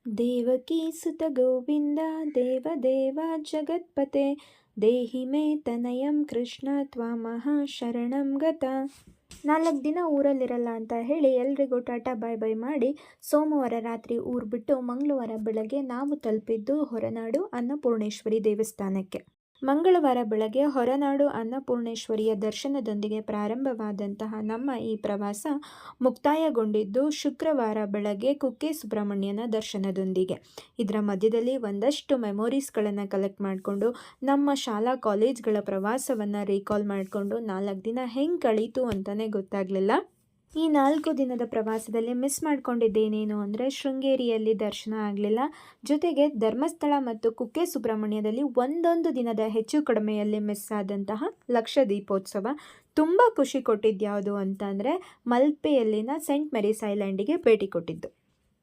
ದೇವಕೀ ಸುತ ಗೋವಿಂದ ದೇವದೇವ ಜಗತ್ಪತೆ ದೇಹಿ ಮೇ ತನಯಂ ಕೃಷ್ಣ ತ್ವಾಮಹ ಶರಣಂ ಗತ. 4 ದಿನ ಊರಲ್ಲಿರಲ್ಲ ಅಂತ ಹೇಳಿ ಎಲ್ರಿಗೂ ಟಾಟಾ ಬಾಯ್ ಬಾಯ್ ಮಾಡಿ ಸೋಮವಾರ ರಾತ್ರಿ ಊರು ಬಿಟ್ಟು ಮಂಗಳವಾರ ಬೆಳಗ್ಗೆ ನಾವು ತಲುಪಿದ್ದು ಹೊರನಾಡು ಅನ್ನಪೂರ್ಣೇಶ್ವರಿ ದೇವಸ್ಥಾನಕ್ಕೆ. ಮಂಗಳವಾರ ಬೆಳಗ್ಗೆ ಹೊರನಾಡು ಅನ್ನಪೂರ್ಣೇಶ್ವರಿಯ ದರ್ಶನದೊಂದಿಗೆ ಪ್ರಾರಂಭವಾದಂತಹ ನಮ್ಮ ಈ ಪ್ರವಾಸ ಮುಕ್ತಾಯಗೊಂಡಿದ್ದು ಶುಕ್ರವಾರ ಬೆಳಗ್ಗೆ ಕುಕ್ಕೆ ಸುಬ್ರಹ್ಮಣ್ಯನ ದರ್ಶನದೊಂದಿಗೆ. ಇದರ ಮಧ್ಯದಲ್ಲಿ ಒಂದಷ್ಟು ಮೆಮೊರೀಸ್ಗಳನ್ನು ಕಲೆಕ್ಟ್ ಮಾಡಿಕೊಂಡು ನಮ್ಮ ಶಾಲಾ ಕಾಲೇಜ್ಗಳ ಪ್ರವಾಸವನ್ನು ರೀಕಾಲ್ ಮಾಡಿಕೊಂಡು 4 ದಿನ ಹೆಂಗೆ ಕಳೀತು ಅಂತಲೇ ಗೊತ್ತಾಗಲಿಲ್ಲ. ಈ 4 ದಿನದ ಪ್ರವಾಸದಲ್ಲಿ ಮಿಸ್ ಮಾಡ್ಕೊಂಡಿದ್ದೇನೇನು ಅಂದರೆ ಶೃಂಗೇರಿಯಲ್ಲಿ ದರ್ಶನ ಆಗಲಿಲ್ಲ, ಜೊತೆಗೆ ಧರ್ಮಸ್ಥಳ ಮತ್ತು ಕುಕ್ಕೆ ಸುಬ್ರಹ್ಮಣ್ಯದಲ್ಲಿ ಒಂದೊಂದು ದಿನದ ಹೆಚ್ಚು ಕಡಿಮೆಯಲ್ಲಿ ಮಿಸ್ ಆದಂತಹ ಲಕ್ಷ ದೀಪೋತ್ಸವ. ತುಂಬ ಖುಷಿ ಕೊಟ್ಟಿದ್ದು ಯಾವುದು ಅಂತ ಅಂದರೆ ಮಲ್ಪೆಯಲ್ಲಿನ ಸೆಂಟ್ ಮೇರೀಸ್ ಐಲ್ಯಾಂಡಿಗೆ ಭೇಟಿ ಕೊಟ್ಟಿದ್ದು.